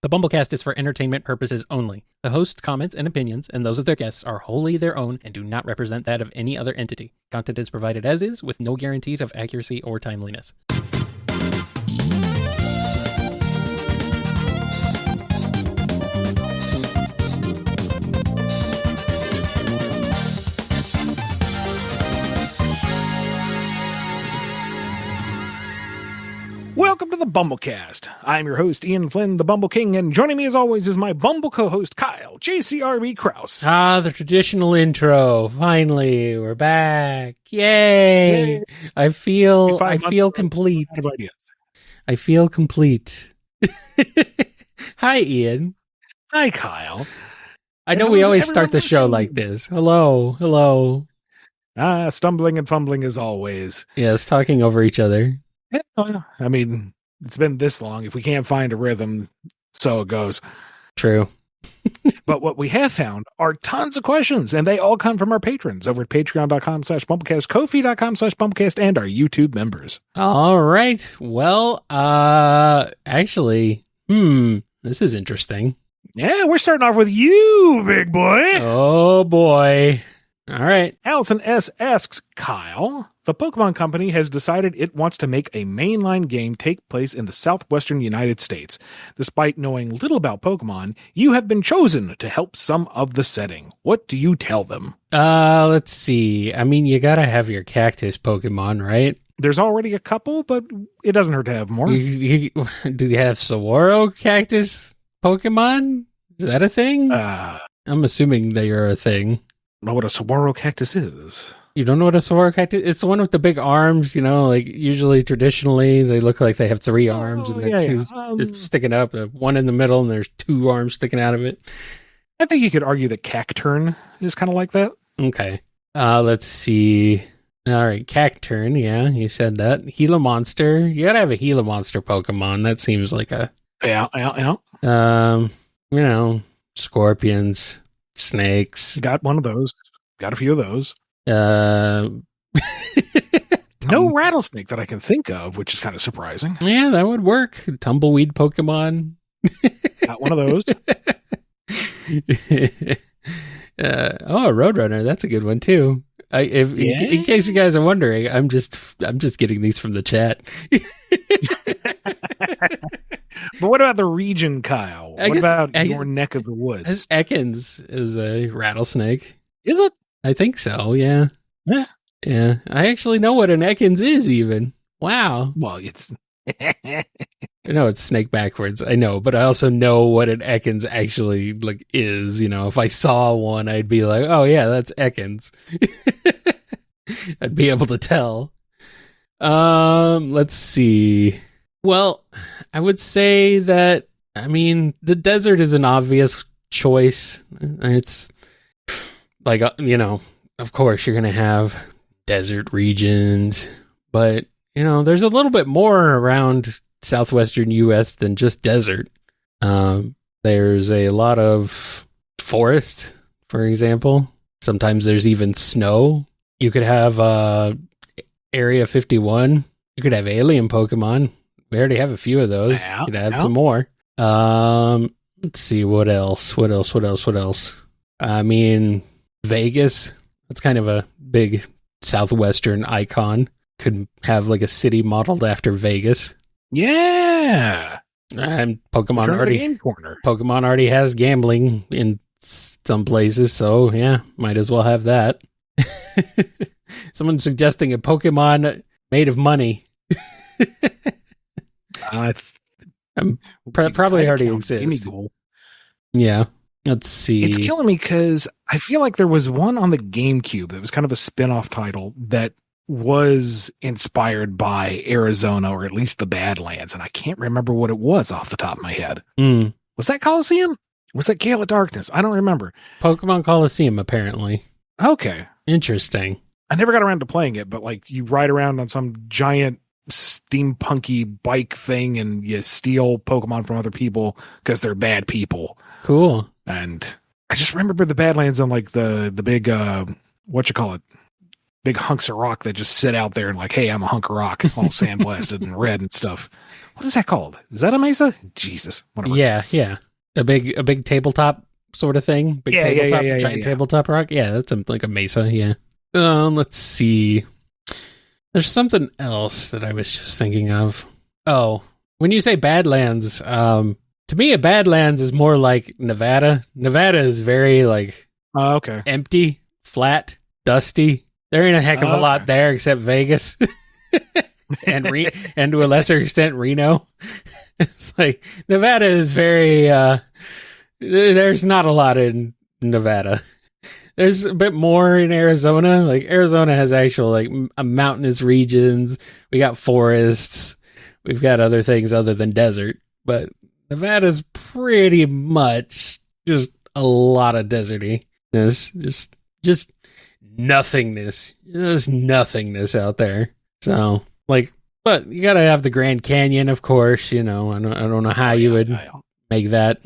The BumbleKast is for entertainment purposes only. The host's comments and opinions, and those of their guests, are wholly their own and do not represent that of any other entity. Content is provided as is, with no guarantees of accuracy or timeliness. Welcome to the BumbleKast. I'm your host, Ian Flynn, the Bumble King, and joining me as always is my Bumble co-host, Kyle, JCRB Krause. The traditional intro. Finally, we're back. Yay! I feel complete. I feel complete. Hi, Ian. Hi, Kyle. I know we always start the show like this. Hello. Stumbling and fumbling as always. Yes, talking over each other. I mean, it's been this long. If we can't find a rhythm, so it goes. True. But what we have found are tons of questions, and they all come from our patrons over at patreon.com/BumbleKast, Ko-fi.com/BumbleKast, and our YouTube members. All right. Well, actually, this is interesting. Yeah, we're starting off with you, big boy. Oh, boy. All right. Allison S. asks, Kyle, the Pokemon Company has decided it wants to make a mainline game take place in the southwestern United States. Despite knowing little about Pokemon, you have been chosen to help some of the setting. What do you tell them? Let's see. I mean, you gotta have your cactus Pokemon, right? There's already a couple, but it doesn't hurt to have more. Do you have Saguaro cactus Pokemon? Is that a thing? I'm assuming they are a thing. I don't know what a saguaro cactus is. You don't know what a saguaro cactus is? It's the one with the big arms, like usually traditionally they look like they have three arms and they're two it's sticking up, one in the middle and there's two arms sticking out of it. I think you could argue that Cacturn is kind of like that. Okay. Let's see. All right, Cacturn, yeah, you said that. Gila Monster. You gotta have a Gila Monster Pokemon. That seems like a... Yeah. Scorpions. Snakes. Got one of those. Got a few of those. No rattlesnake that I can think of, which is kind of surprising. Yeah, that would work. Tumbleweed Pokemon. Got one of those. Roadrunner. That's a good one too. In case you guys are wondering, I'm just getting these from the chat. But what about the region, Kyle? What about your neck of the woods? Ekans is a rattlesnake. Is it? I think so, yeah. Yeah. I actually know what an Ekans is even. Wow. Well, it's... No, it's snake backwards. I know, but I also know what an Ekans actually is. If I saw one, I'd be like, oh yeah, that's Ekans. I'd be able to tell. Let's see. Well, I would say that, the desert is an obvious choice. It's like, of course you're going to have desert regions, but, there's a little bit more around southwestern U.S. than just desert. There's a lot of forest, for example. Sometimes there's even snow. You could have Area 51. You could have alien Pokemon. We already have a few of those. Yeah, you could add some more. Let's see, what else? Vegas. That's kind of a big southwestern icon. Could have a city modeled after Vegas. Yeah. And Pokemon already has gambling in some places, so yeah, might as well have that. Someone's suggesting a Pokemon made of money. Probably already exists. Yeah. Let's see. It's killing me because I feel like there was one on the GameCube that was kind of a spin-off title that was inspired by Arizona, or at least the Badlands, and I can't remember what it was off the top of my head. Was that Coliseum? Was that Gale of Darkness? I don't remember. Pokemon Coliseum, apparently. Okay. Interesting. I never got around to playing it, but you ride around on some giant steampunky bike thing and you steal Pokemon from other people because they're bad people. Cool. And I just remember the Badlands on the big, big hunks of rock that just sit out there and like, hey, I'm a hunk of rock, all sandblasted and red and stuff. What is that called? Is that a mesa? Jesus. Whatever. Yeah. A big tabletop sort of thing. Big tabletop, giant tabletop rock. Yeah, that's like a mesa. Yeah. Let's see. There's something else that I was just thinking of. Oh, when you say Badlands, to me, a Badlands is more like Nevada. Nevada is very like empty, flat, dusty. There ain't a heck of a lot there except Vegas and to a lesser extent Reno. It's like Nevada is very. There's not a lot in Nevada. There's a bit more in Arizona. Like Arizona has actual like mountainous regions. We got forests. We've got other things other than desert. But Nevada's pretty much just a lot of desertiness. Just nothingness. There's nothingness out there. So like, but you gotta have the Grand Canyon, of course. You know, I don't know how you would make that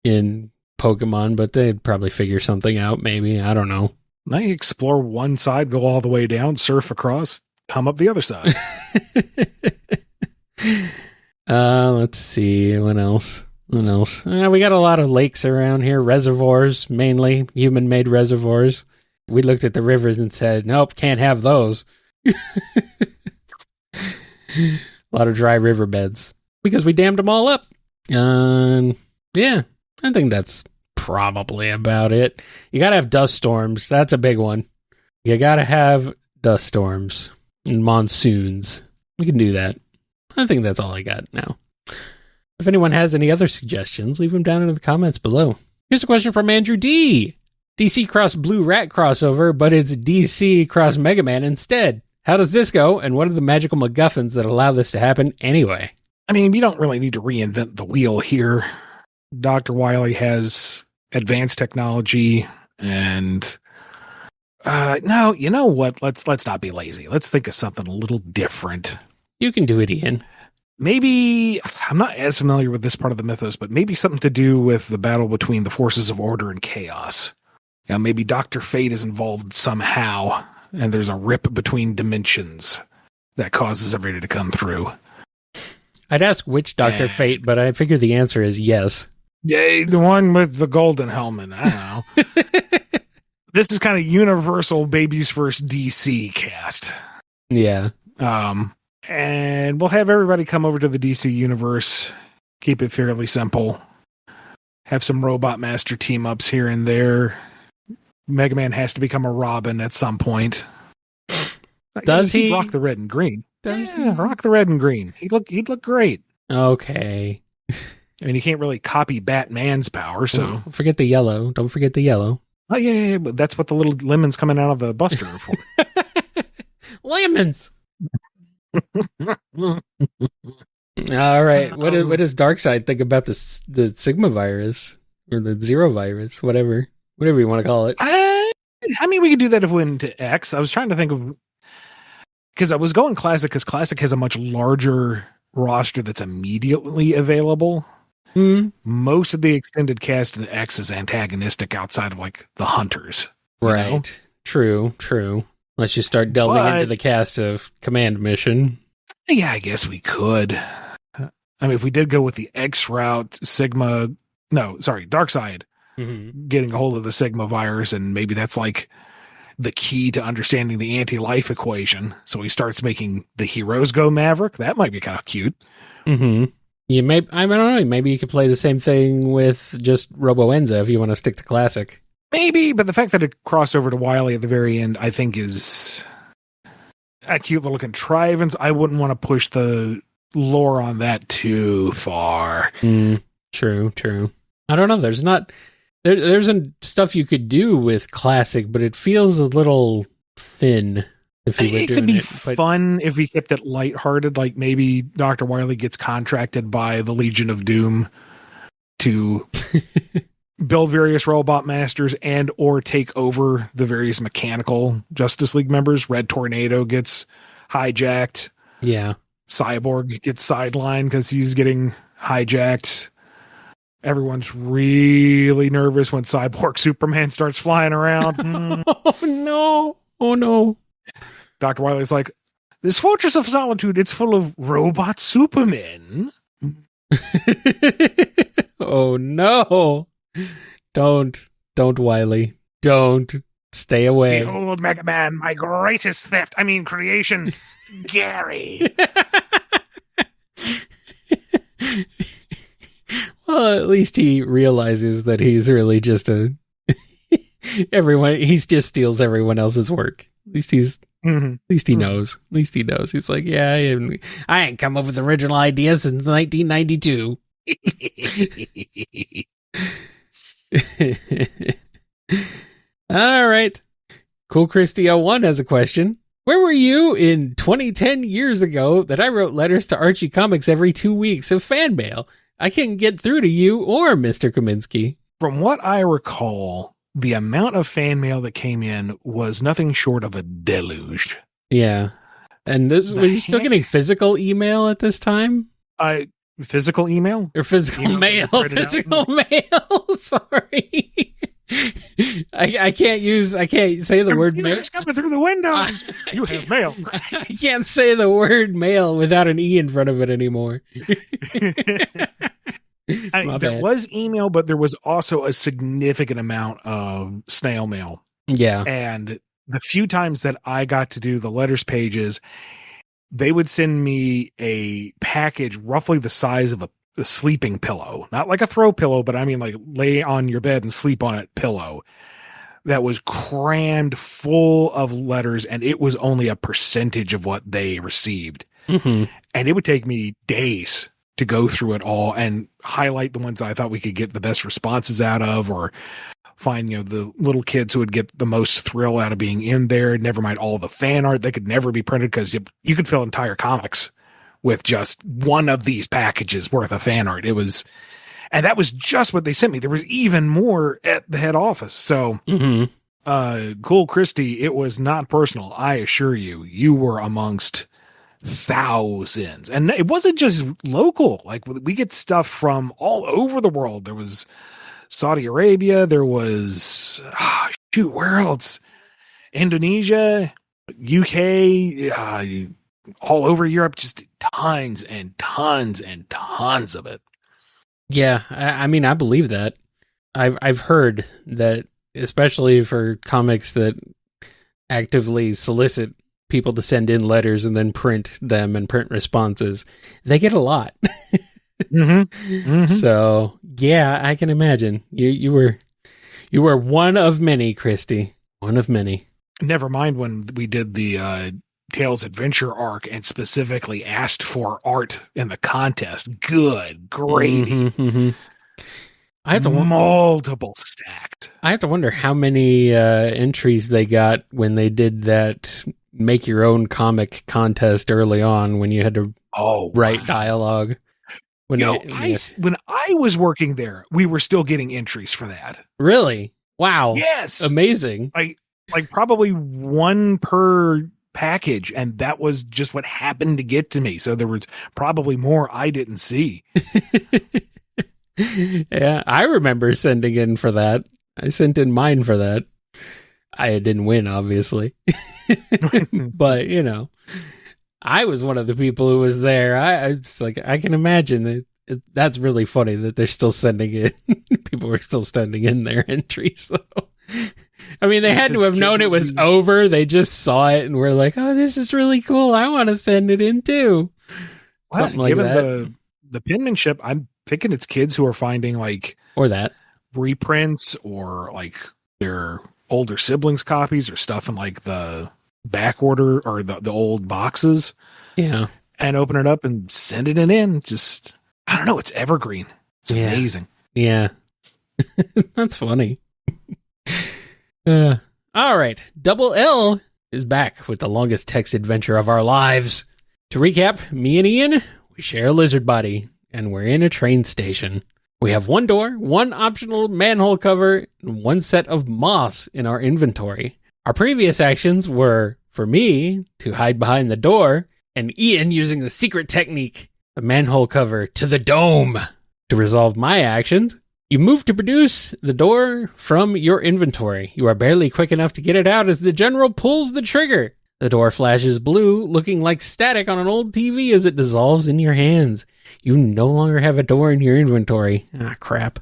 in Pokemon, but they'd probably figure something out. Maybe, I don't know. Now you explore one side, go all the way down, surf across, come up the other side. Let's see. What else? We got a lot of lakes around here, reservoirs, mainly human-made reservoirs. We looked at the rivers and said, nope, can't have those. A lot of dry riverbeds because we dammed them all up. Yeah, I think that's probably about it. You gotta have dust storms. That's a big one. You gotta have dust storms and monsoons. We can do that. I think that's all I got now. If anyone has any other suggestions, leave them down in the comments below. Here's a question from Andrew D. DC cross Blue Rat crossover, but it's DC cross Mega Man instead. How does this go, and what are the magical MacGuffins that allow this to happen anyway? I mean, you don't really need to reinvent the wheel here. Dr. Wily has advanced technology, and no, you know what? Let's not be lazy. Let's think of something a little different. You can do it, Ian. Maybe, I'm not as familiar with this part of the mythos, but maybe something to do with the battle between the forces of order and chaos. You know, maybe Dr. Fate is involved somehow, and there's a rip between dimensions that causes everybody to come through. I'd ask which Dr. Fate, but I figure the answer is yes. Yeah, the one with the golden helmet. I don't know. This is kind of universal Baby's First DC cast. Yeah. And we'll have everybody come over to the DC universe. Keep it fairly simple. Have some Robot Master team-ups here and there. Mega Man has to become a Robin at some point. Does he? Rock the red and green. Does he? Rock the red and green. He'd look great. Okay. I mean, he can't really copy Batman's power, so... Don't forget the yellow. Don't forget the yellow. Oh, yeah, but that's what the little lemons coming out of the Buster are for. Lemons! All right. What does Darkseid think about the Sigma virus? Or the Zero virus? Whatever you want to call it. I mean, we could do that if we went into X. I was trying to think of... Because I was going Classic, because Classic has a much larger roster that's immediately available. Mm. Most of the extended cast in X is antagonistic outside of, like, the Hunters. Right. Know? True. Unless you start delving into the cast of Command Mission. Yeah, I guess we could. I mean, if we did go with the X route, Darkseid getting a hold of the Sigma virus, and maybe that's like the key to understanding the anti-life equation. So he starts making the heroes go Maverick. That might be kind of cute. Mm-hmm. I don't know. Maybe you could play the same thing with just Robo-Enza if you want to stick to Classic. Maybe, but the fact that it crossed over to Wily at the very end, I think is a cute little contrivance. I wouldn't want to push the lore on that too far. True. I don't know. There's stuff you could do with Classic, but it feels a little thin. If you were it could be fun if we kept it lighthearted. Like maybe Dr. Wily gets contracted by the Legion of Doom to build various robot masters and or take over the various mechanical Justice League members. Red Tornado gets hijacked. Yeah. Cyborg gets sidelined because he's getting hijacked. Everyone's really nervous when Cyborg Superman starts flying around. Oh no. Dr. Wily's like, this Fortress of Solitude, it's full of robot supermen. Oh no. Don't, Wily. Don't. Stay away. Behold, Mega Man, my greatest creation, Gary. Well, at least he realizes that he's really just he just steals everyone else's work. At least he knows. At least he knows. He's like, yeah, I ain't come up with original ideas since 1992. All right. Cool Christy 01 has a question. Where were you in 2010 years ago that I wrote letters to Archie Comics every 2 weeks of fan mail? I can't get through to you or Mr. Kaminsky. From what I recall, the amount of fan mail that came in was nothing short of a deluge. Yeah. And were you still getting physical email at this time? Physical email? Or physical mail? Physical mail. Sorry. I can't say the word mail. It's coming through the windows. You have mail. I can't say the word mail without an E in front of it anymore. There was email, but there was also a significant amount of snail mail. Yeah. And the few times that I got to do the letters pages, they would send me a package roughly the size of a sleeping pillow. Not like a throw pillow, but I mean like lay on your bed and sleep on it pillow. That was crammed full of letters, and it was only a percentage of what they received. Mm-hmm. And it would take me days to go through it all and highlight the ones that I thought we could get the best responses out of, or find, the little kids who would get the most thrill out of being in there. Never mind all the fan art that could never be printed, because you could fill entire comics with just one of these packages worth of fan art. And that was just what they sent me. There was even more at the head office. So, Cool Christy, it was not personal. I assure you, you were amongst thousands. And it wasn't just local. Like, we get stuff from all over the world. There was Saudi Arabia. There was, where else? Indonesia, UK, all over Europe, just tons and tons and tons of it. Yeah, I mean, I believe that. I've heard that, especially for comics that actively solicit people to send in letters and then print them and print responses, they get a lot. So yeah, I can imagine you were one of many, Christy, one of many. Never mind when we did the Tales Adventure arc and specifically asked for art in the contest. Good gravy. I have to multiple stacked. I have to wonder how many entries they got when they did that make your own comic contest early on, when you had to write dialogue. When I was working there, we were still getting entries for that. Really? Wow. Yes. Amazing. Like probably one per package, and that was just what happened to get to me. So there was probably more I didn't see. Yeah, I remember sending in for that. I sent in mine for that. I didn't win, obviously. But, I was one of the people who was there. I can imagine that that's really funny that they're still sending in. People were still sending in their entries, though. I mean, they had to have known it was over. They just saw it and were like, "Oh, this is really cool. I want to send it in too." Well, something like that. Given the penmanship, I'm thinking it's kids who are finding or that reprints or their older siblings' copies or stuff in the back order or the old boxes. Yeah, and open it up and send it in. Just, I don't know. It's evergreen. It's amazing. Yeah, that's funny. All right. Double L is back with the longest text adventure of our lives. To recap, me and Ian, we share a lizard body, and we're in a train station. We have one door, one optional manhole cover, and one set of moss in our inventory. Our previous actions were for me to hide behind the door, and Ian using the secret technique, the manhole cover to the dome. To resolve my actions, you move to produce the door from your inventory. You are barely quick enough to get it out as the general pulls the trigger. The door flashes blue, looking like static on an old TV as it dissolves in your hands. You no longer have a door in your inventory. Ah, crap.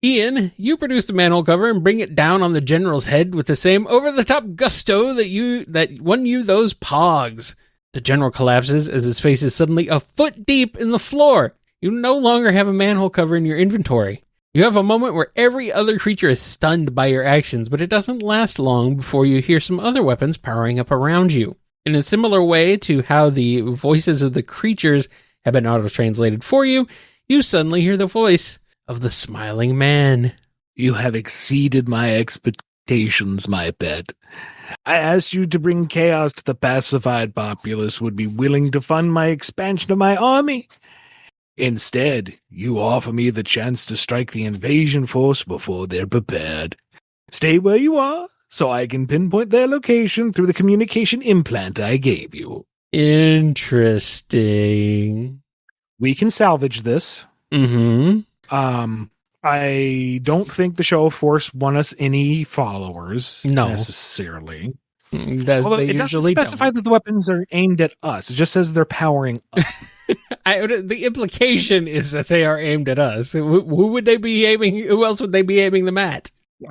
Ian, you produce the manhole cover and bring it down on the general's head with the same over-the-top gusto that won you those pogs. The general collapses as his face is suddenly a foot deep in the floor. You no longer have a manhole cover in your inventory. You have a moment where every other creature is stunned by your actions, but it doesn't last long before you hear some other weapons powering up around you. In a similar way to how the voices of the creatures have been auto-translated for you, you suddenly hear the voice of the smiling man. You have exceeded my expectations, my pet. I asked you to bring chaos to the pacified populace would be willing to fund my expansion of my army. Instead, you offer me the chance to strike the invasion force before they're prepared. Stay where you are, so I can pinpoint their location through the communication implant I gave you. Interesting. We can salvage this. Mm-hmm. I don't think the show force won us any followers necessarily. Although it doesn't specify that the weapons are aimed at us. It just says they're powering up. The implication is that they are aimed at us. Who would they be aiming? Who else would they be aiming them at?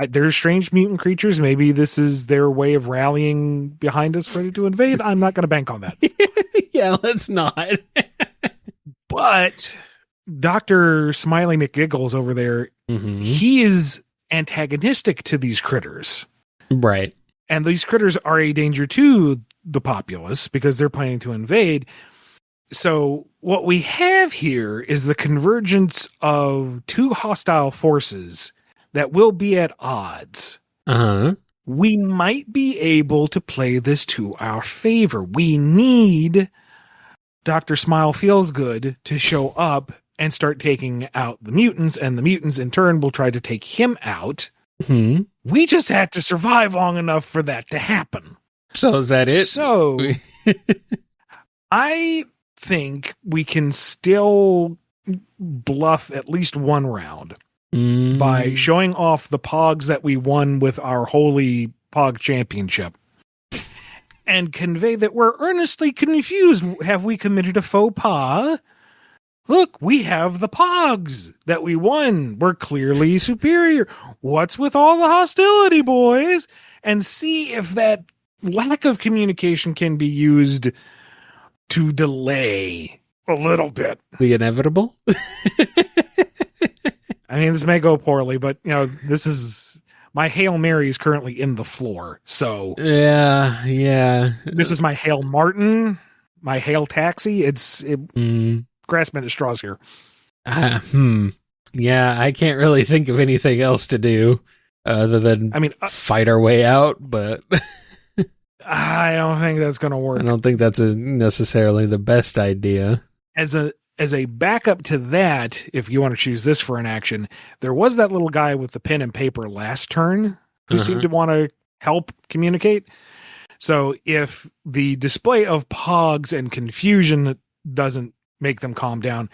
They're strange mutant creatures. Maybe this is their way of rallying behind us, ready to invade. I'm not going to bank on that. Yeah, let's not. But Dr. Smiley McGiggles over there, he is antagonistic to these critters. Right. And these critters are a danger to the populace because they're planning to invade. So what we have here is the convergence of two hostile forces that will be at odds. Uh-huh. We might be able to play this to our favor. We need Dr. Smile Feels Good to show up and start taking out the mutants, and the mutants in turn will try to take him out. Mm-hmm. We just have to survive long enough for that to happen. So is that it? So I think we can still bluff at least one round by showing off the pogs that we won with our holy pog championship and convey that we're earnestly confused. Have we committed a faux pas? Look, we have the pogs that we won. We're clearly superior. What's with all the hostility, boys? And see if that lack of communication can be used to delay a little bit. The inevitable? I mean, this may go poorly, but, this is... My Hail Mary is currently in the floor, so... Yeah. This is my Hail Martin, my Hail Taxi. Grasping at straws here. Yeah, I can't really think of anything else to do other than fight our way out, but... I don't think that's going to work. I don't think that's necessarily the best idea. As a backup to that, if you want to choose this for an action, there was that little guy with the pen and paper last turn who seemed to want to help communicate. So if the display of pogs and confusion doesn't make them calm down,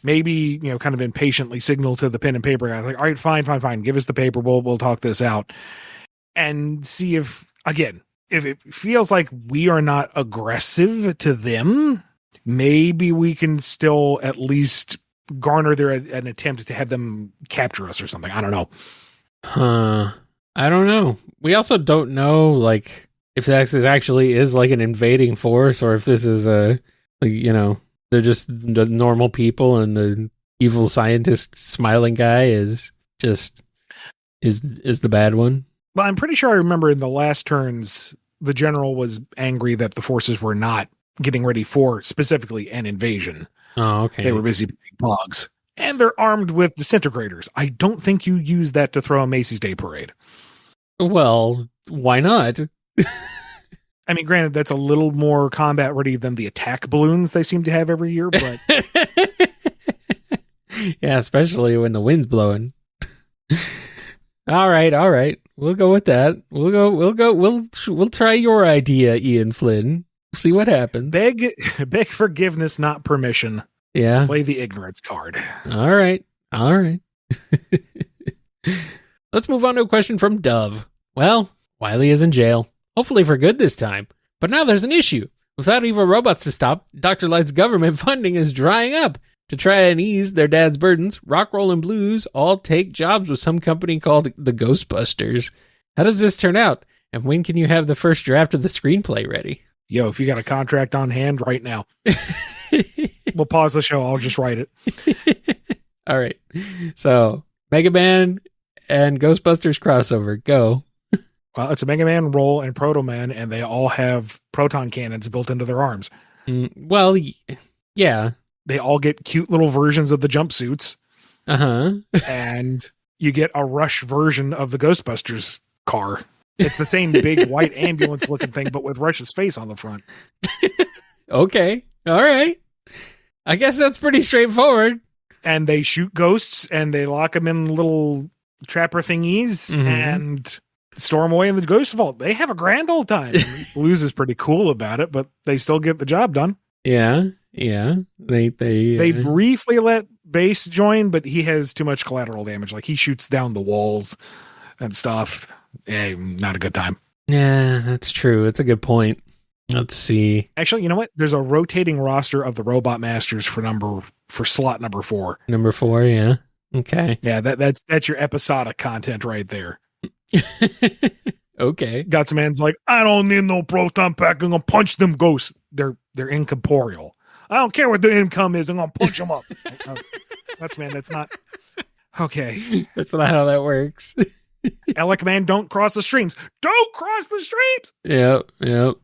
maybe, kind of impatiently signal to the pen and paper guy, like, all right, fine. Give us the paper. We'll talk this out and see if it feels like we are not aggressive to them, maybe we can still at least garner an attempt to have them capture us or something. I don't know. I don't know. We also don't know, if this actually is an invading force, or if this is they're just the normal people and the evil scientist smiling guy is the bad one. Well, I'm pretty sure I remember in the last turns, the general was angry that the forces were not getting ready for specifically an invasion. Oh, okay. They were busy playing pogs. And they're armed with disintegrators. I don't think you use that to throw a Macy's Day Parade. Well, why not? I mean, granted, that's a little more combat ready than the attack balloons they seem to have every year, but... Yeah, especially when the wind's blowing. All right. We'll go with that. We'll try your idea, Ian Flynn. See what happens. Beg forgiveness, not permission. Yeah. Play the ignorance card. All right. Let's move on to a question from Dove. Well, Wiley is in jail. Hopefully for good this time. But now there's an issue. Without evil robots to stop, Dr. Light's government funding is drying up. To try and ease their dad's burdens, Rockroll and Blues all take jobs with some company called the Ghostbusters. How does this turn out? And when can you have the first draft of the screenplay ready? Yo, if you got a contract on hand right now, we'll pause the show. I'll just write it. All right. So, Mega Man and Ghostbusters crossover. Go. Well, it's a Mega Man, Roll, and Proto Man, and they all have proton cannons built into their arms. Well, yeah. They all get cute little versions of the jumpsuits. Uh-huh. And you get a Rush version of the Ghostbusters car. It's the same big white ambulance looking thing, but with Rush's face on the front. Okay. All right. I guess that's pretty straightforward. And they shoot ghosts and they lock them in little trapper thingies and storm away in the ghost vault. They have a grand old time. Blues is pretty cool about it, but they still get the job done. Yeah. Yeah. They briefly let Bass join, but he has too much collateral damage. Like he shoots down the walls and stuff. Not a good time. Yeah, that's true. It's a good point. Let's see. Actually, you know what? There's a rotating roster of the Robot Masters for slot number 4. Number 4, yeah. Okay. Yeah, that's your episodic content right there. Okay. Gutsman's like, I don't need no proton pack. I'm gonna punch them ghosts. They're incorporeal. I don't care what the income is. I'm gonna punch them up. That's not okay. That's not how that works. Alec Man, don't cross the streams. Don't cross the streams. Yep.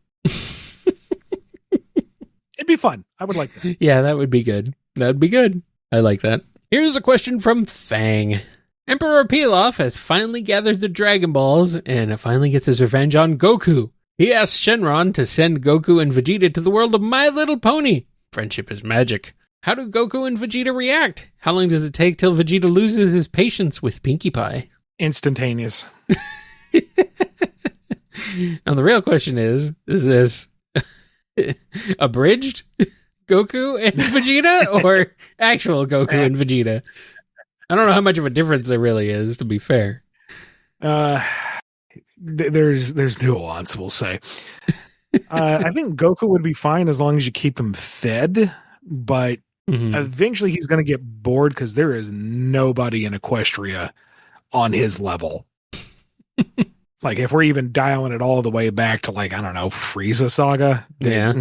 It'd be fun. I would like that. Yeah, that would be good. That'd be good. I like that. Here's a question from Fang. Emperor Pilaf has finally gathered the Dragon Balls and finally gets his revenge on Goku. He asks Shenron to send Goku and Vegeta to the world of My Little Pony. Friendship is magic. How do Goku and Vegeta react? How long does it take till Vegeta loses his patience with Pinkie Pie? Instantaneous. Now the real question is this abridged Goku and Vegeta or actual Goku and Vegeta? I don't know how much of a difference there really is, to be fair. There's nuance, we'll say. I think Goku would be fine as long as you keep him fed, but eventually he's going to get bored because there is nobody in Equestria on his level. Like, if we're even dialing it all the way back to, like, I don't know, Frieza Saga. Yeah.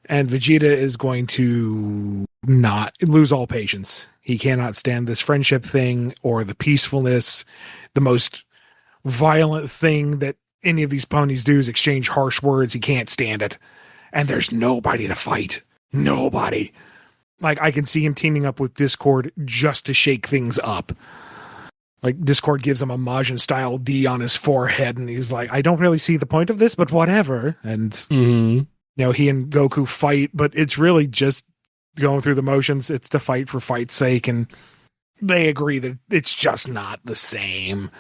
And Vegeta is going to not lose all patience. He cannot stand this friendship thing or the peacefulness. The most violent thing that any of these ponies do is exchange harsh words. He can't stand it. And there's nobody to fight. Nobody. Like, I can see him teaming up with Discord just to shake things up. Like, Discord gives him a Majin-style D on his forehead, and he's like, I don't really see the point of this, but whatever. And, you know, he and Goku fight, but it's really just going through the motions. It's to fight for fight's sake, and they agree that it's just not the same.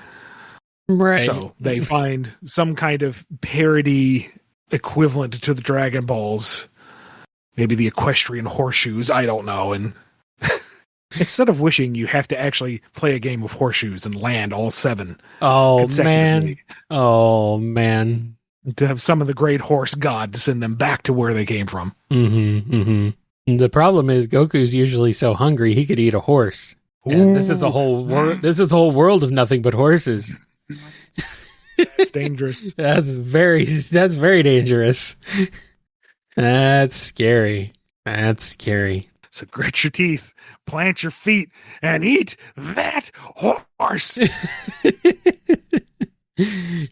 Right. So they find some kind of parody equivalent to the Dragon Balls. Maybe the equestrian horseshoes, I don't know, and... Instead of wishing, you have to actually play a game of horseshoes and land all 7. Oh, man. Oh, man. To have some of the great horse god to send them back to where they came from. The problem is Goku's usually so hungry he could eat a horse. And this is a whole world of nothing but horses. That's dangerous. That's very dangerous. That's scary. So grit your teeth, plant your feet, and eat that horse.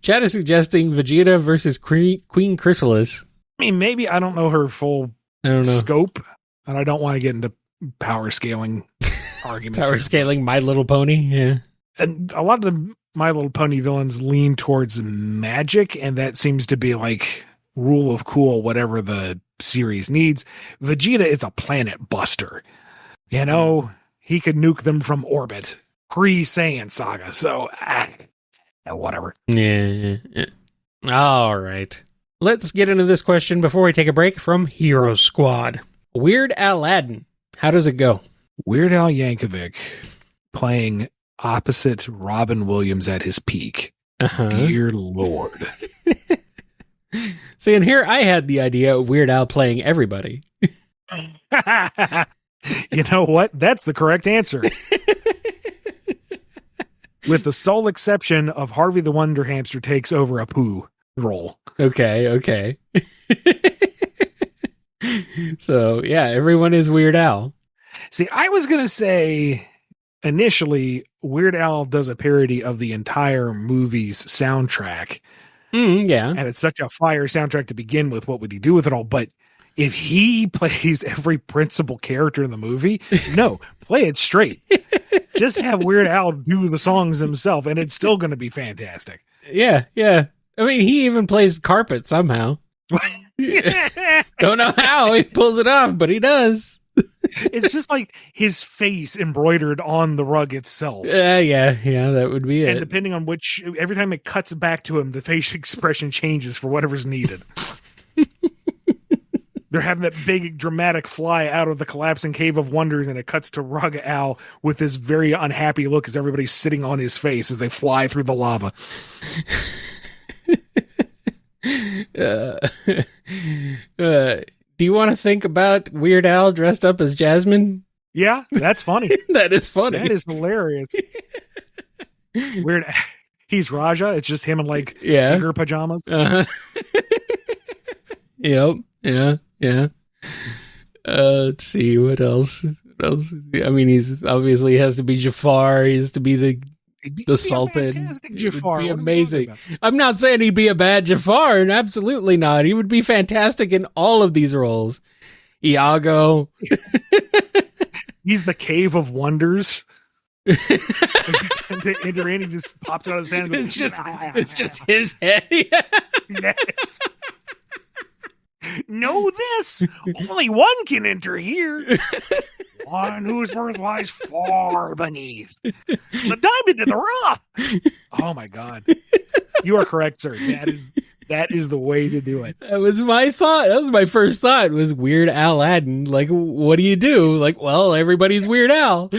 Chad is suggesting Vegeta versus Queen Chrysalis. I mean, maybe I don't know her full scope, and I don't want to get into power scaling arguments. Power scaling My Little Pony, yeah. And a lot of the My Little Pony villains lean towards magic, and that seems to be like rule of cool, whatever the series needs. Vegeta is a planet buster. You know, he could nuke them from orbit. Pre-Saiyan Saga, so whatever. Yeah. All right. Let's get into this question before we take a break from Hero Squad. Weird Aladdin. How does it go? Weird Al Yankovic playing opposite Robin Williams at his peak. Dear Lord. See, and here I had the idea of Weird Al playing everybody. You know what? That's the correct answer. With the sole exception of Harvey the Wonder Hamster takes over a poo role. Okay. So, yeah, everyone is Weird Al. See, I was going to say initially Weird Al does a parody of the entire movie's soundtrack. Yeah. And it's such a fire soundtrack to begin with. What would he do with it all? But if he plays every principal character in the movie, no, play it straight. Just have Weird Al do the songs himself, and it's still going to be fantastic. Yeah. I mean, he even plays carpet somehow. Don't know how he pulls it off, but he does. It's just like his face embroidered on the rug itself. Yeah, that would be it. And depending on every time it cuts back to him, the facial expression changes for whatever's needed. They're having that big dramatic fly out of the collapsing cave of wonders, and it cuts to Rug Al with this very unhappy look as everybody's sitting on his face as they fly through the lava. Do you want to think about Weird Al dressed up as Jasmine? Yeah, that's funny. That is funny. That is hilarious. Weird. He's Raja. It's just him in tiger pajamas. Uh-huh. Yep. Yeah. Let's see what else. I mean, he's obviously has to be Jafar. He has to be the Sultan. Jafar. It would be amazing. I'm not saying he'd be a bad Jafar, and absolutely not. He would be fantastic in all of these roles. Iago. He's the Cave of Wonders. And Randy just pops out of his hand. And goes, it's just his head. Yes. Know this. Only one can enter here. One whose worth lies far beneath the diamond in the rough. Oh my God. You are correct, sir. That is the way to do it. That was my thought. That was my first thought, was Weird Aladdin. Like, what do you do? Like, well, everybody's Weird Al.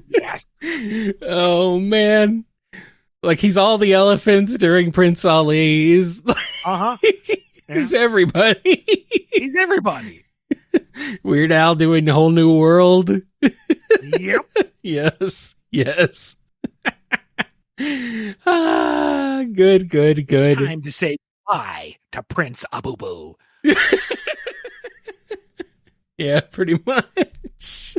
Yes. Oh man. Like, he's all the elephants during Prince Ali. He's he's everybody. He's everybody. Weird Al doing a whole new world. Yep. Yes. Good. It's time to say bye to Prince Abubu. Yeah, pretty much.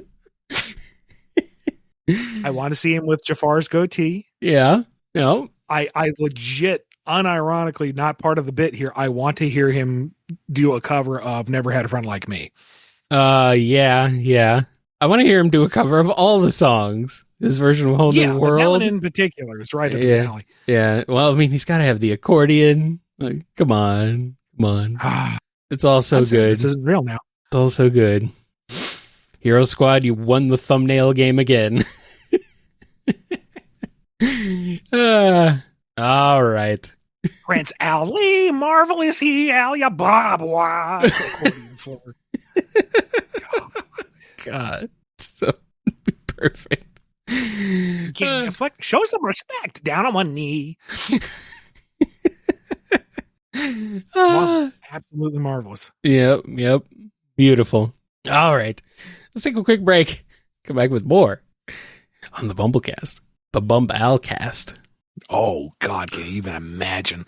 I want to see him with Jafar's goatee. Yeah. No. I legit, unironically, not part of the bit here, I want to hear him do a cover of Never Had a Friend Like Me. Yeah. I want to hear him do a cover of all the songs. His version of Whole New World. That one in particular is right up his alley. Yeah. Well, I mean, he's got to have the accordion. Like, come on. It's all so good. This is real now. It's all so good. Hero Squad, you won the thumbnail game again. All right. Prince Ali, marvelous he, Alia, blah, blah. God, so perfect. Show some respect down on one knee. Absolutely marvelous. Yep. Beautiful. All right. Let's take a quick break. Come back with more on the BumbleKast. The BumbleKast. Oh, God, can you even imagine?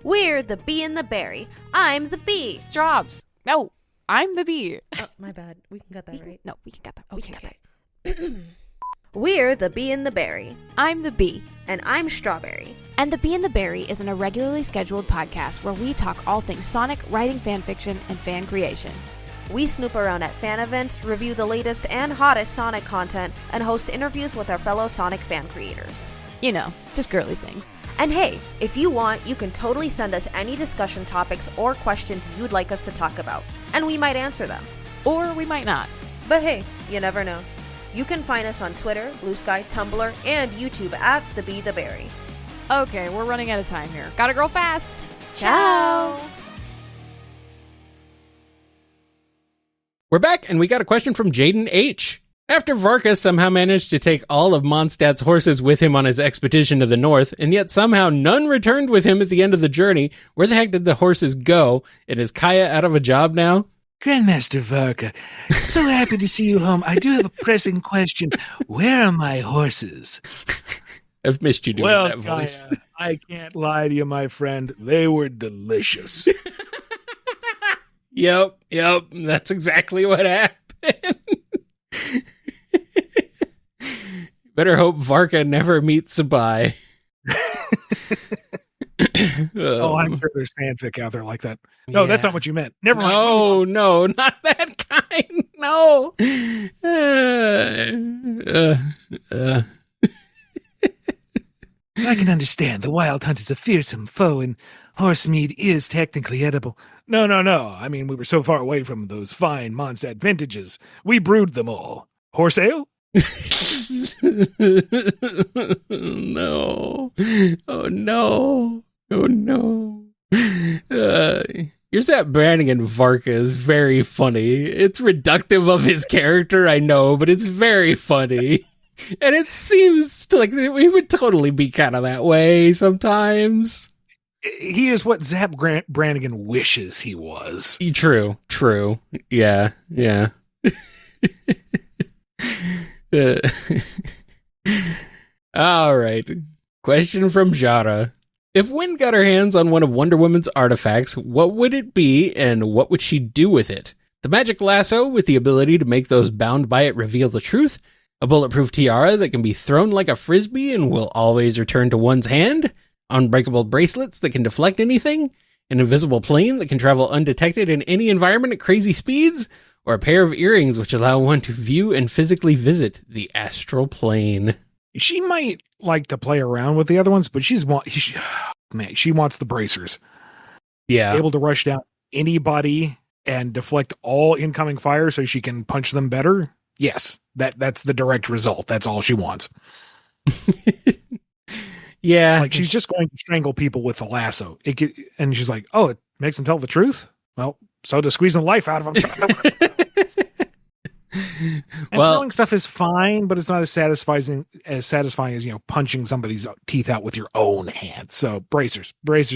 We're the bee and the berry. I'm the bee. Strawbz. No, I'm the bee. Oh, my bad. We can cut that, right? No, we can cut that. Okay. We're the bee and the berry. I'm the bee. And I'm Strawberry. And The Bee and the Berry is an irregularly scheduled podcast where we talk all things Sonic, writing fan fiction, and fan creation. We snoop around at fan events, review the latest and hottest Sonic content, and host interviews with our fellow Sonic fan creators. You know, just girly things. And hey, if you want, you can totally send us any discussion topics or questions you'd like us to talk about, and we might answer them. Or we might not. But hey, you never know. You can find us on Twitter, Blue Sky, Tumblr, and YouTube at The Bee the Berry. Okay, we're running out of time here. Gotta grow fast. Ciao! We're back, and we got a question from Jaden H. After Varka somehow managed to take all of Mondstadt's horses with him on his expedition to the north, and yet somehow none returned with him at the end of the journey, where the heck did the horses go? And is Kaya out of a job now? Grandmaster Varka, so happy to see you home. I do have a pressing question. Where are my horses? I've missed you doing that voice. Kaya, I can't lie to you, my friend. They were delicious. Yep. That's exactly what happened. Better hope Varka never meets Sabai. Oh, I'm sure there's fanfic out there like that. No, That's not what you meant. Never mind. No, not that kind. No. I can understand. The Wild Hunt is a fearsome foe, and horse meat is technically edible. No. I mean, we were so far away from those fine Mondstadt vintages. We brewed them all. Horse ale? No. Oh, no. Here's that Brannigan Varka is very funny. It's reductive of his character, I know, but it's very funny. And it seems to like we would totally be kind of that way sometimes. He is what Zap Brannigan wishes he was. True. Yeah. All right. Question from Jara. If Wynn got her hands on one of Wonder Woman's artifacts, what would it be and what would she do with it? The magic lasso with the ability to make those bound by it reveal the truth? A bulletproof tiara that can be thrown like a frisbee and will always return to one's hand? Unbreakable bracelets that can deflect anything? An invisible plane that can travel undetected in any environment at crazy speeds? Or a pair of earrings which allow one to view and physically visit the astral plane? She might like to play around with the other ones, but she wants the bracers. Yeah. Able to rush down anybody and deflect all incoming fire so she can punch them better. Yes, that's the direct result. That's all she wants. Yeah. Like she's just going to strangle people with the lasso. And she's like, oh, it makes them tell the truth? Well, so does squeezing the life out of them. And throwing stuff is fine, but it's not as satisfying as punching somebody's teeth out with your own hands. So bracers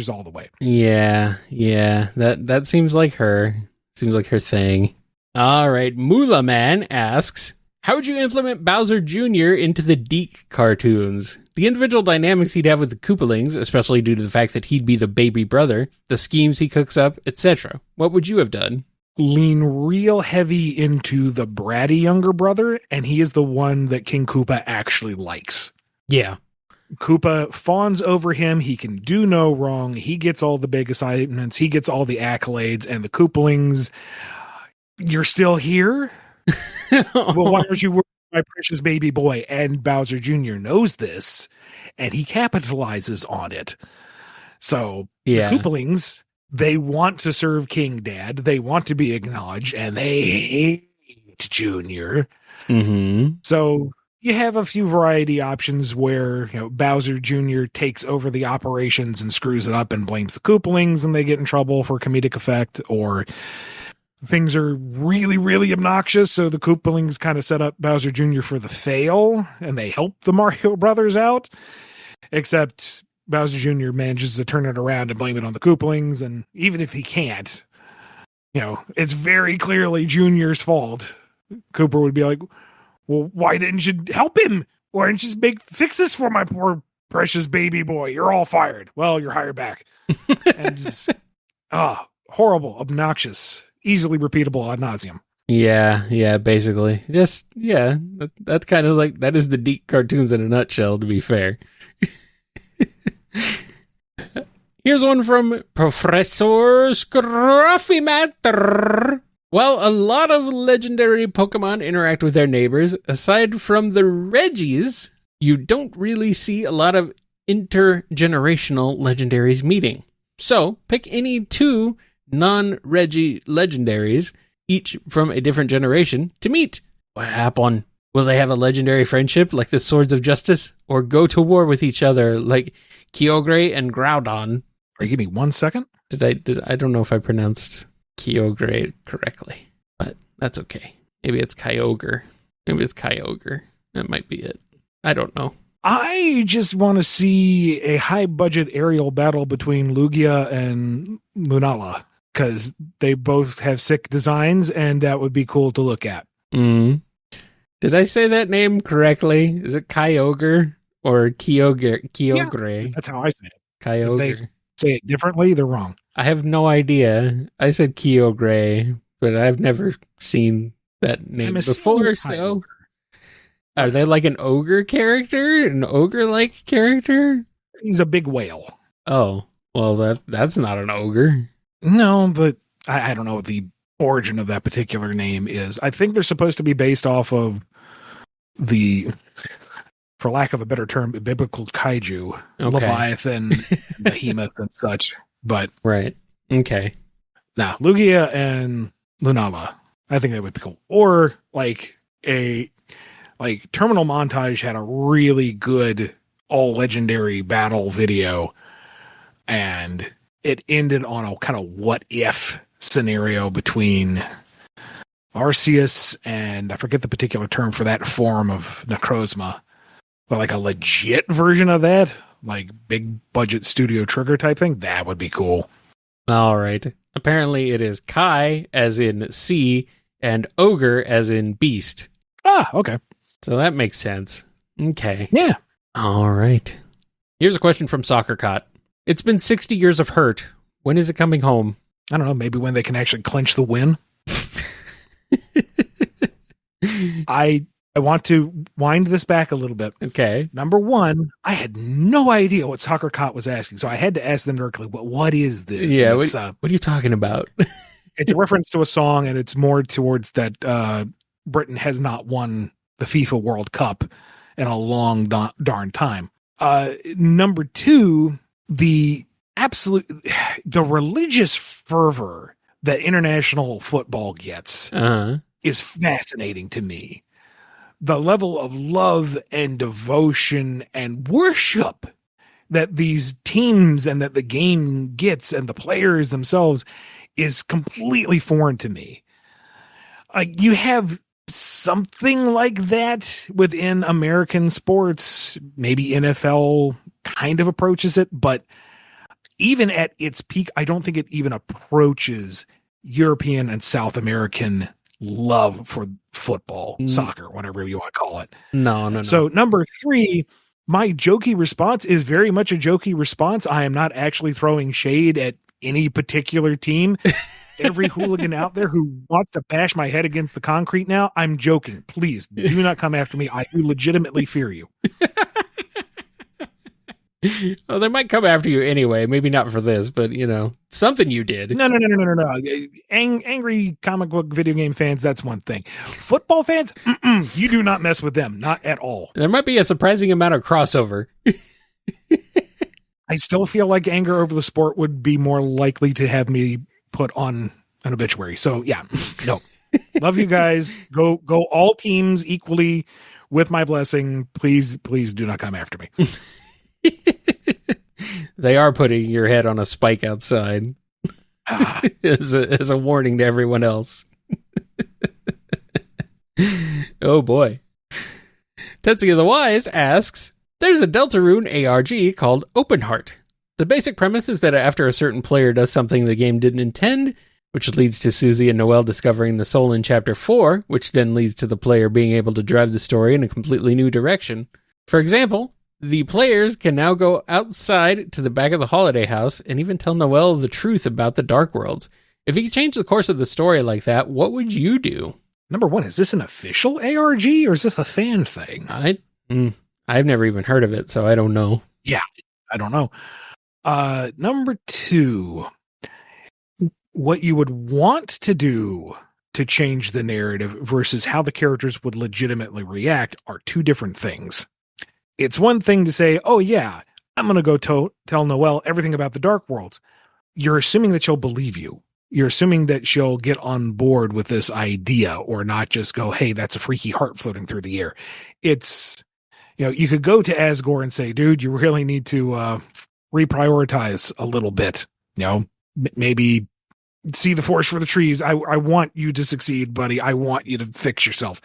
all the way. Yeah. That seems like her. Seems like her thing. All right. Moolah Man asks, how would you implement Bowser Jr. into the Deke cartoons? The individual dynamics he'd have with the Koopalings, especially due to the fact that he'd be the baby brother, the schemes he cooks up, etc. What would you have done? Lean real heavy into the bratty younger brother, and he is the one that King Koopa actually likes. Yeah. Koopa fawns over him. He can do no wrong. He gets all the big assignments. He gets all the accolades, and the Koopalings, you're still here? Well, why aren't you worried, my precious baby boy? And Bowser Jr. knows this, and he capitalizes on it. So the Koopalings, they want to serve King Dad. They want to be acknowledged, and they hate Junior. Mm-hmm. So you have a few variety options where Bowser Jr. takes over the operations and screws it up and blames the Koopalings, and they get in trouble for comedic effect, or things are really, really obnoxious, so the Koopalings kind of set up Bowser Jr. for the fail, and they help the Mario Brothers out, except Bowser Jr. manages to turn it around and blame it on the Koopalings, and even if he can't, it's very clearly Junior's fault. Cooper would be like, well, why didn't you help him? Why didn't you just fix this for my poor precious baby boy? You're all fired. Well, you're hired back. And just, horrible, obnoxious, easily repeatable ad nauseum. Yeah, basically. That's kind of like, that is the Deke cartoons in a nutshell, to be fair. Here's one from Professor Scruffy Matter. While a lot of legendary Pokemon interact with their neighbors, aside from the Reggies, you don't really see a lot of intergenerational legendaries meeting. So, pick any two non-Reggie legendaries, each from a different generation, to meet. What happened? Will they have a legendary friendship like the Swords of Justice, or go to war with each other like Kyogre and Groudon? Or give me 1 second. I don't know if I pronounced Kyogre correctly, but That's okay. Maybe it's Kyogre. That might be it. I don't know. I just want to see a high-budget aerial battle between Lugia and Lunala, because they both have sick designs, and that would be cool to look at. Did I say that name correctly? Is it Kyogre or Kyogre? Yeah, that's how I say it. Kyogre. If they say it differently, they're wrong. I have no idea. I said Kyogre, but I've never seen that name before, so... Are they like an ogre character? An ogre-like character? He's a big whale. Oh, well, that's not an ogre. No, but I don't know what the origin of that particular name is. I think they're supposed to be based off of the, for lack of a better term, biblical kaiju, Leviathan, Behemoth, and such. But right, okay. Now, Lugia and Lunala, I think that would be cool. Or Terminal Montage had a really good all legendary battle video, and it ended on a kind of what if scenario between Arceus and I forget the particular term for that form of Necrozma, but like a legit version of that, like big budget Studio Trigger type thing. That would be cool. All right. Apparently it is Kai as in sea and ogre as in beast. Ah, okay. So that makes sense. Okay. Yeah. All right. Here's a question from Soccer Cot. It's been 60 years of hurt. When is it coming home? I don't know. Maybe when they can actually clinch the win. I want to wind this back a little bit. Okay. Number one, I had no idea what Soccer Cot was asking, so I had to ask them directly, what is this? Yeah, what are you talking about? It's a reference to a song, and it's more towards that Britain has not won the FIFA World Cup in a long darn time. Number two, the religious fervor that international football gets is fascinating to me. The level of love and devotion and worship that these teams and that the game gets and the players themselves is completely foreign to me. You have something like that within American sports. Maybe NFL kind of approaches it, but even at its peak, I don't think it even approaches European and South American love for football, soccer, whatever you want to call it. No. So number three, my jokey response is very much a jokey response. I am not actually throwing shade at any particular team. Every hooligan out there who wants to bash my head against the concrete now, I'm joking. Please do not come after me. I do legitimately fear you. Well, they might come after you anyway. Maybe not for this, but something you did. No. Angry comic book video game fans, that's one thing. Football fans, you do not mess with them. Not at all. There might be a surprising amount of crossover. I still feel like anger over the sport would be more likely to have me put on an obituary. So yeah, no. Love you guys. Go all teams equally with my blessing. Please do not come after me. They are putting your head on a spike outside as a warning to everyone else. Oh boy. Tetsuya the Wise asks, there's a Deltarune ARG called Open Heart. The basic premise is that after a certain player does something the game didn't intend, which leads to Susie and Noelle discovering the soul in Chapter 4, which then leads to the player being able to drive the story in a completely new direction. For example, the players can now go outside to the back of the holiday house and even tell Noelle the truth about the Dark Worlds. If you could change the course of the story like that, what would you do? Number one, is this an official ARG or is this a fan thing? I've never even heard of it, so I don't know. Yeah, I don't know. Number two, what you would want to do to change the narrative versus how the characters would legitimately react are two different things. It's one thing to say, oh yeah, I'm going to go tell Noelle everything about the Dark Worlds. You're assuming that she'll believe you. You're assuming that she'll get on board with this idea or not just go, hey, that's a freaky heart floating through the air. It's, you could go to Asgore and say, dude, you really need to reprioritize a little bit. Maybe see the forest for the trees. I want you to succeed, buddy. I want you to fix yourself.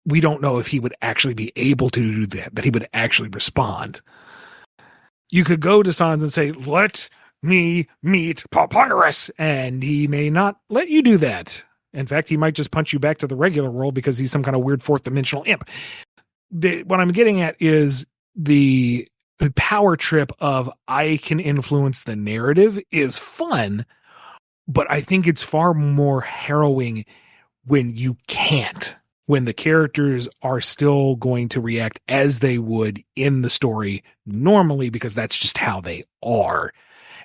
We don't know if he would actually be able to do that he would actually respond. You could go to Sans and say, let me meet Papyrus, and he may not let you do that. In fact, he might just punch you back to the regular world because he's some kind of weird fourth dimensional imp. What I'm getting at is the power trip of I can influence the narrative is fun, but I think it's far more harrowing when you can't, when the characters are still going to react as they would in the story normally, because that's just how they are.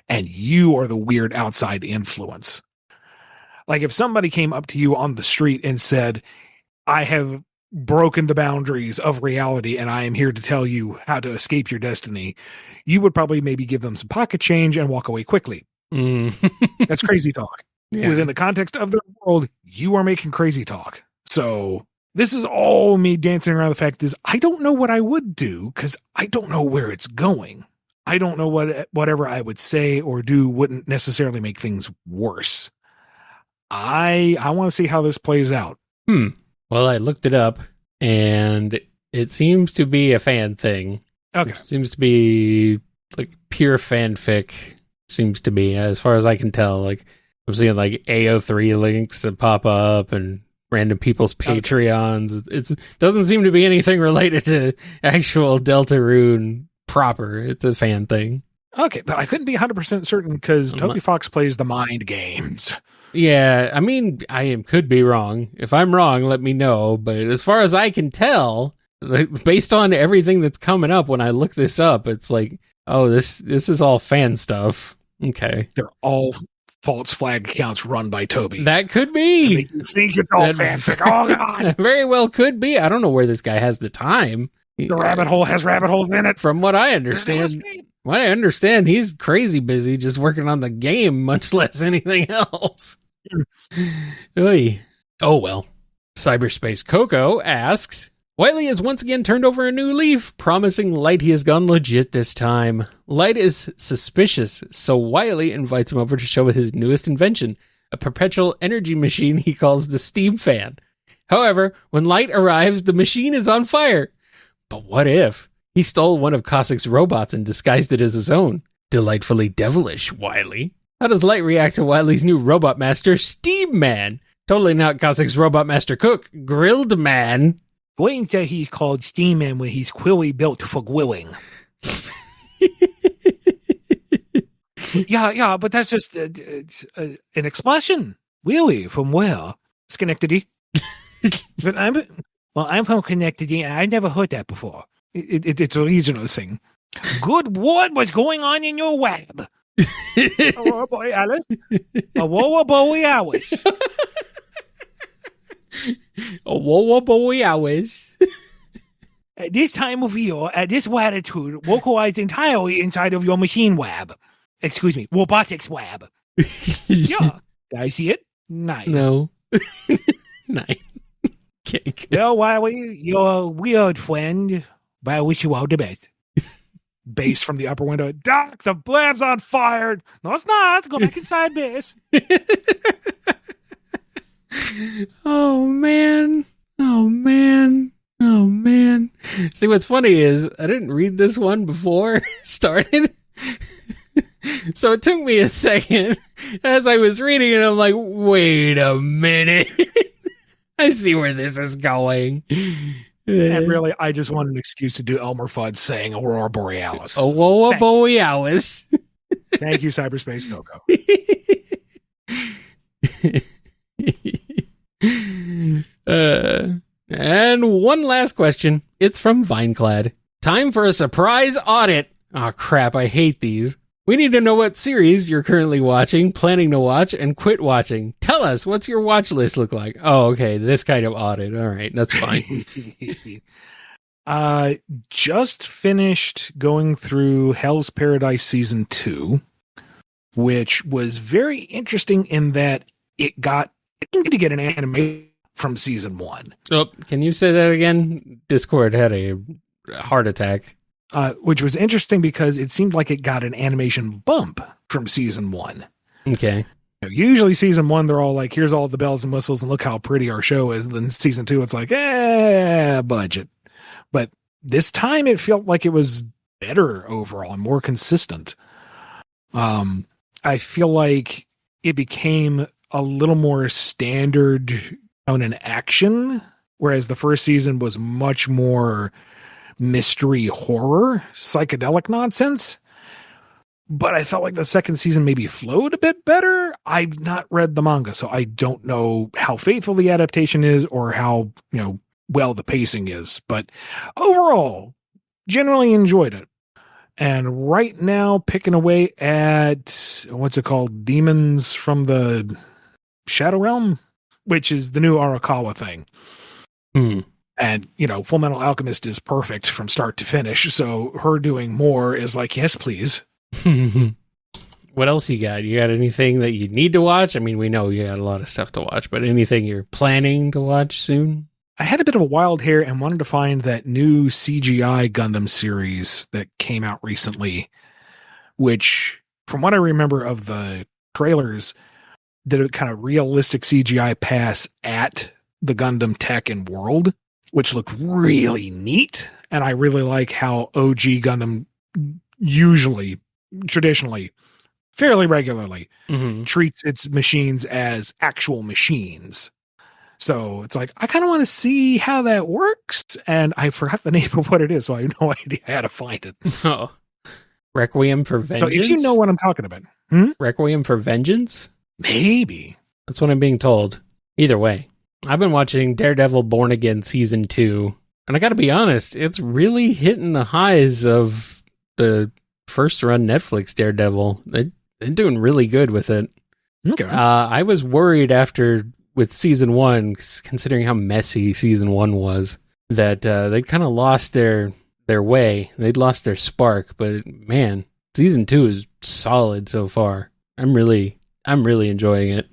And you are the weird outside influence. Like if somebody came up to you on the street and said, I have broken the boundaries of reality and I am here to tell you how to escape your destiny, you would probably maybe give them some pocket change and walk away quickly. That's crazy talk. Yeah. Within the context of the world, you are making crazy talk. So this is all me dancing around the fact is I don't know what I would do because I don't know where it's going. I don't know whatever I would say or do wouldn't necessarily make things worse. I want to see how this plays out. Well, I looked it up, and it seems to be a fan thing. Okay. It seems to be like pure fanfic. Seems to be, as far as I can tell. Like I'm seeing like AO3 links that pop up and random people's Patreons. It doesn't seem to be anything related to actual Deltarune proper. It's a fan thing. Okay, but I couldn't be 100% certain because Toby Fox plays the mind games. Yeah, I mean, I could be wrong. If I'm wrong, let me know. But as far as I can tell, like, based on everything that's coming up when I look this up, it's like, oh, this is all fan stuff. Okay. They're all false flag accounts run by Toby. That could be. You think it's all fanfic. Oh, God. Very well could be. I don't know where this guy has the time. The rabbit hole has rabbit holes in it. From what I understand, he's crazy busy just working on the game, much less anything else. Oy. Oh, well. Cyberspace Coco asks, Wiley has once again turned over a new leaf, promising Light he has gone legit this time. Light is suspicious, so Wiley invites him over to show his newest invention, a perpetual energy machine he calls the Steam Fan. However, when Light arrives, the machine is on fire. But what if he stole one of Cossack's robots and disguised it as his own? Delightfully devilish, Wiley. How does Light react to Wiley's new robot master, Steam Man? Totally not Cossack's robot master cook, Grilled Man. Wait until he's called Steam Man when he's clearly built for grilling. yeah, but that's just an explanation. Really? From where? Schenectady. But I'm from Schenectady, and I never heard that before. It's a regional thing. Good word, what's going on in your web? Aurora Borealis. Aurora Borealis. Aurora Borealis. At this time of year, at this latitude, localized entirely inside of your machine web. Excuse me, robotics web. Yeah. Did I see it? Nice. No. Nice. Well, Wiley, you're a weird friend, but I wish you all the best. Bass from the upper window. Doc, the blab's on fire. No, it's not. Go back inside, Bass. Oh, man. See, what's funny is I didn't read this one before it started. So it took me a second as I was reading it. I'm like, wait a minute. I see where this is going. And really, I just want an excuse to do Elmer Fudd saying Aurora Borealis. Aurora Borealis. Thank you, Cyberspace Coco. And one last question. It's from Vineclad. Time for a surprise audit. Oh, crap. I hate these. We need to know what series you're currently watching, planning to watch, and quit watching. Tell us, what's your watch list look like? Oh, okay, this kind of audit. All right, that's fine. Just finished going through Hell's Paradise Season 2, which was very interesting in that it didn't get an anime from Season 1. Oh, can you say that again? Discord had a heart attack. Which was interesting because it seemed like it got an animation bump from Season 1. Okay. Usually season 1, they're all like, here's all the bells and whistles and look how pretty our show is. And then season 2, it's like, budget. But this time it felt like it was better overall and more consistent. I feel like it became a little more standard on an action, whereas the first season was much more mystery horror, psychedelic nonsense. But I felt like the second season maybe flowed a bit better. I've not read the manga, so I don't know how faithful the adaptation is or how, well the pacing is. But overall, generally enjoyed it. And right now, picking away at, what's it called? Demons from the Shadow Realm, which is the new Arakawa thing. And, Full Metal Alchemist is perfect from start to finish. So her doing more is like, yes, please. What else you got? You got anything that you need to watch? I mean, we know you got a lot of stuff to watch, but anything you're planning to watch soon? I had a bit of a wild hair and wanted to find that new CGI Gundam series that came out recently, which, from what I remember of the trailers, did a kind of realistic CGI pass at the Gundam tech and world, which looked really neat. And I really like how OG Gundam traditionally, fairly regularly, treats its machines as actual machines. So it's like, I kind of want to see how that works. And I forgot the name of what it is, so I have no idea how to find it. Oh. Requiem for Vengeance? So if you know what I'm talking about. Requiem for Vengeance? Maybe. That's what I'm being told. Either way. I've been watching Daredevil Born Again Season 2. And I gotta be honest, it's really hitting the highs of the first run Netflix Daredevil. They're doing really good with it. Okay. I was worried with season 1, considering how messy season 1 was, that they'd kind of lost their way. They'd lost their spark. But man, season 2 is solid so far. I'm really enjoying it.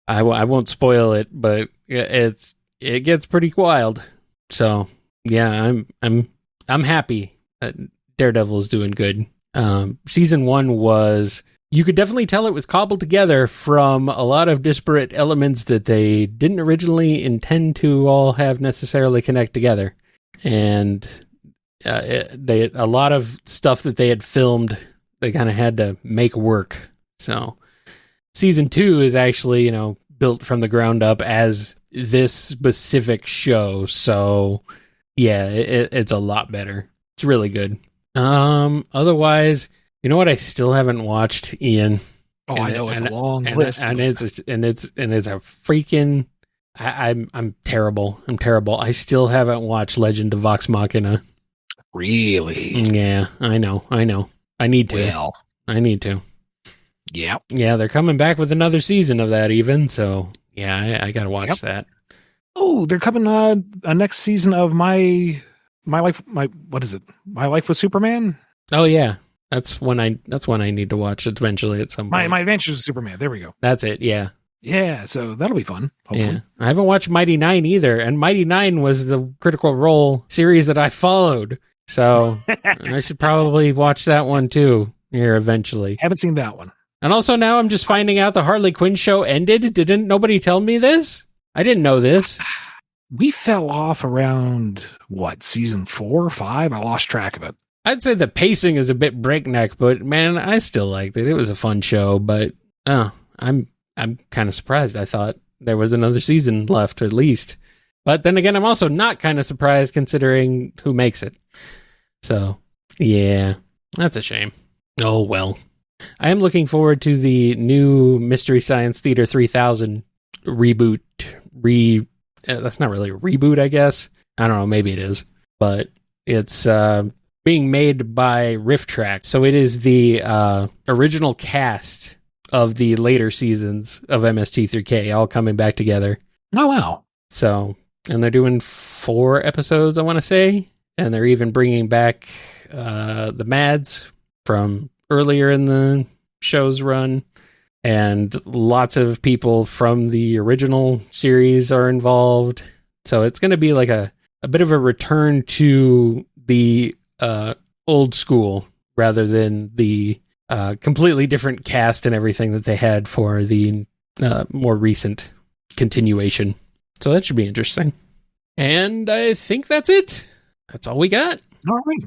I won't spoil it, but it gets pretty wild. So yeah, I'm happy that Daredevil's doing good. Season 1 was, you could definitely tell it was cobbled together from a lot of disparate elements that they didn't originally intend to all have necessarily connect together. And a lot of stuff that they had filmed, they kind of had to make work. So season 2 is actually, built from the ground up as this specific show. So yeah, it's a lot better. It's really good. Otherwise, you know what I still haven't watched, Ian? Oh, I know, it's a long list. And it's a freaking, I'm terrible. I still haven't watched Legend of Vox Machina. Really? Yeah, I know. I need to. Well, I need to. Yeah. Yeah, they're coming back with another season of that even, so yeah, I gotta watch that. Oh, they're coming a next season of my life with Superman? Oh yeah. That's one I need to watch eventually at some point. My Adventures with Superman. There we go. That's it, yeah. Yeah, so that'll be fun, hopefully. Yeah. I haven't watched Mighty Nine either, and Mighty Nine was the Critical Role series that I followed. So I should probably watch that one too here eventually. Haven't seen that one. And also now I'm just finding out the Harley Quinn show ended. Didn't nobody tell me this? I didn't know this. We fell off around, season 4 or 5? I lost track of it. I'd say the pacing is a bit breakneck, but man, I still liked it. It was a fun show, but I'm kind of surprised. I thought there was another season left at least. But then again, I'm also not kind of surprised considering who makes it. So, yeah, that's a shame. Oh, well. I am looking forward to the new Mystery Science Theater 3000 reboot. That's not really a reboot, I guess. I don't know, maybe it is. But it's being made by Riff Track. So it is the original cast of the later seasons of MST3K all coming back together. Oh, wow. So, and they're doing 4 episodes, I want to say. And they're even bringing back the Mads from earlier in the show's run. And lots of people from the original series are involved. So it's going to be like a bit of a return to the old school rather than the completely different cast and everything that they had for the more recent continuation. So that should be interesting. And I think that's it. That's all we got. All right.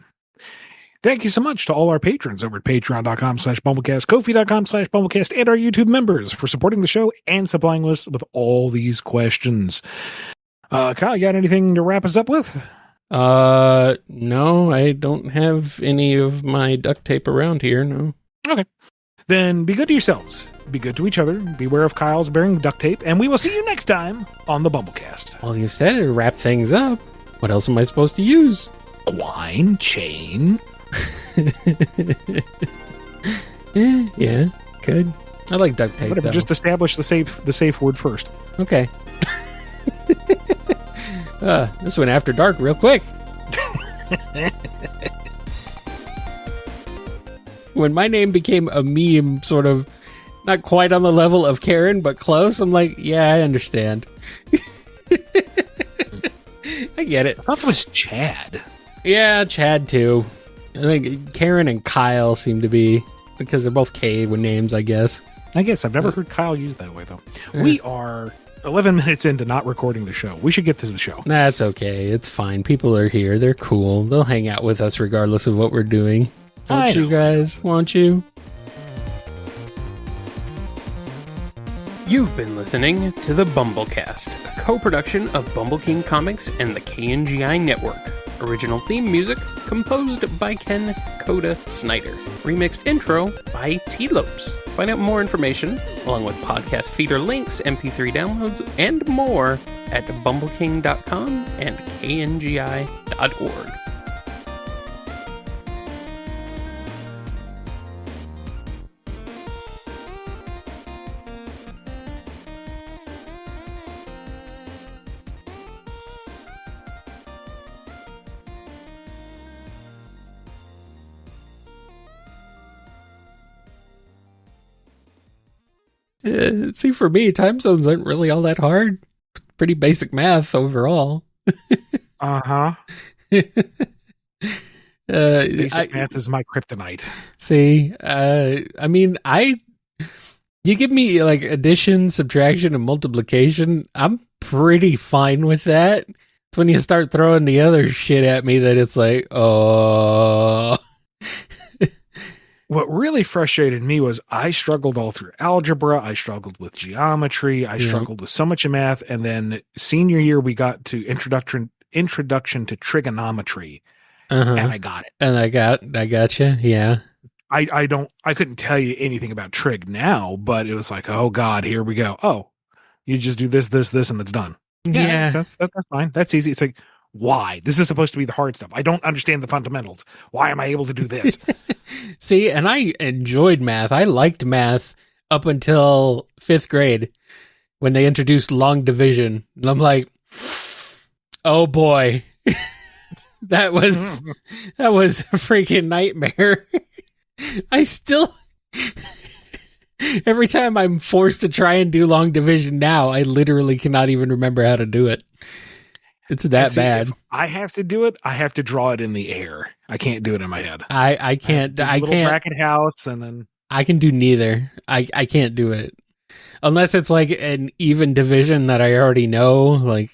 Thank you so much to all our patrons over at patreon.com/BumbleKast, Ko-fi.com/BumbleKast, and our YouTube members for supporting the show and supplying us with all these questions. Kyle, you got anything to wrap us up with? No, I don't have any of my duct tape around here, no. Okay. Then be good to yourselves. Be good to each other. Beware of Kyle's bearing duct tape, and we will see you next time on the BumbleKast. Well, you said it to wrap things up. What else am I supposed to use? Wine, chain. Yeah, good. I like duct tape. Whatever, though. just establish the safe word first. Okay. This went after dark real quick. When my name became a meme, sort of not quite on the level of Karen, but close, I'm like, yeah, I understand. I get it. I thought it was Chad. Yeah, Chad too. I think Karen and Kyle seem to be, because they're both K with names, I guess. I guess I've never heard Kyle used that way, though. We are 11 minutes into not recording the show. We should get to the show. That's okay. It's fine. People are here. They're cool. They'll hang out with us regardless of what we're doing. Won't you guys? Won't you? You've been listening to the BumbleKast, a co-production of Bumble King Comics and the KNGI Network. Original theme music composed by Ken Coda Snyder. Remixed intro by T-Lopes. Find out more information, along with podcast feeder links, MP3 downloads, and more at bumbleking.com and kngi.org. See, for me, time zones aren't really all that hard. Pretty basic math overall. Uh-huh. Basic math is my kryptonite. See, I mean, you give me like addition, subtraction, and multiplication, I'm pretty fine with that. It's when you start throwing the other shit at me that it's like, oh... What really frustrated me was I struggled all through algebra. I struggled with geometry. I struggled with so much of math. And then senior year, we got to introduction to trigonometry, and I got it. And I got you. Yeah. I couldn't tell you anything about trig now, but it was like, oh God, here we go. Oh, you just do this, and it's done. Yeah. That's fine. That's easy. It's like, why? This is supposed to be the hard stuff. I don't understand the fundamentals. Why am I able to do this? See, and I enjoyed math. I liked math up until 5th grade when they introduced long division. And I'm like, oh boy, that was a freaking nightmare. I still, every time I'm forced to try and do long division now, I literally cannot even remember how to do it. It's that bad. If I have to do it, I have to draw it in the air. I can't do it in my head. I can't. I can't. Bracket house, and then I can do neither. I can't do it unless it's like an even division that I already know, like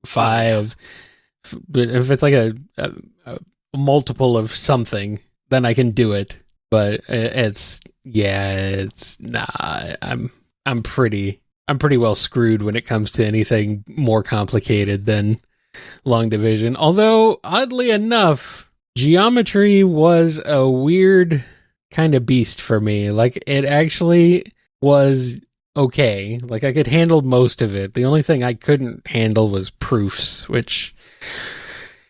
5. But if it's like a multiple of something, then I can do it. But it's nah. I'm pretty well screwed when it comes to anything more complicated than long division. Although, oddly enough, geometry was a weird kind of beast for me. Like, it actually was okay. Like, I could handle most of it. The only thing I couldn't handle was proofs, which...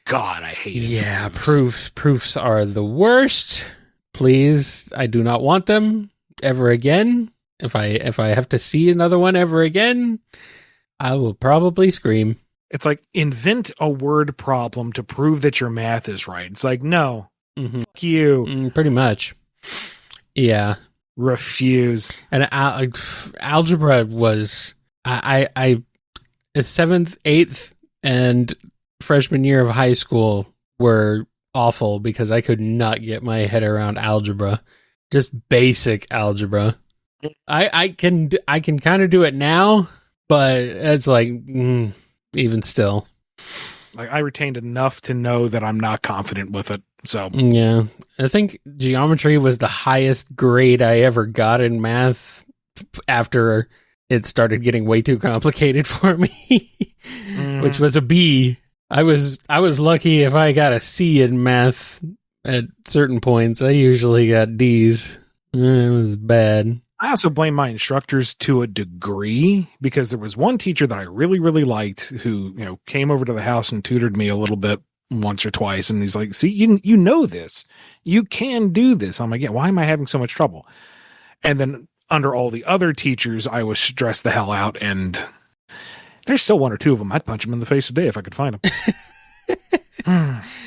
God, I hate it. Yeah, proofs are the worst. Please, I do not want them ever again. If I have to see another one ever again, I will probably scream. It's like, invent a word problem to prove that your math is right. It's like, no, fuck you. Pretty much. Yeah. Refuse. And algebra was, I 7th, 8th, and freshman year of high school were awful because I could not get my head around algebra. Just basic algebra. I can kind of do it now, but it's like even still. Like, I retained enough to know that I'm not confident with it. So yeah, I think geometry was the highest grade I ever got in math after it started getting way too complicated for me, which was a B. I was lucky if I got a C in math at certain points. I usually got D's. It was bad. I also blame my instructors to a degree, because there was one teacher that I really, really liked who, came over to the house and tutored me a little bit once or twice. And he's like, see, you know this. You can do this. I'm like, yeah, why am I having so much trouble? And then under all the other teachers, I was stressed the hell out. And there's still one or two of them. I'd punch them in the face today if I could find them.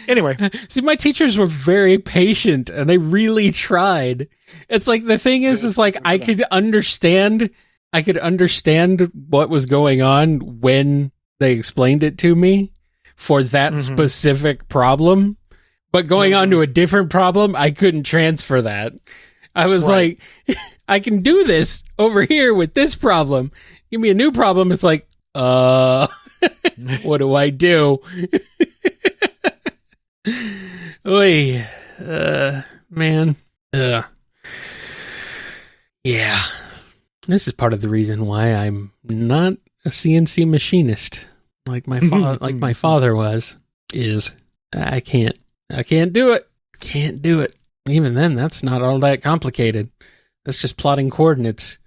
Anyway. See, my teachers were very patient and they really tried. It's like, the thing is like, I could understand what was going on when they explained it to me for that specific problem. But going on to a different problem, I couldn't transfer that. I was like, I can do this over here with this problem. Give me a new problem. It's like, what do I do? Oy, man. Yeah. This is part of the reason why I'm not a CNC machinist like my father was. I can't do it. Can't do it. Even then, that's not all that complicated. That's just plotting coordinates.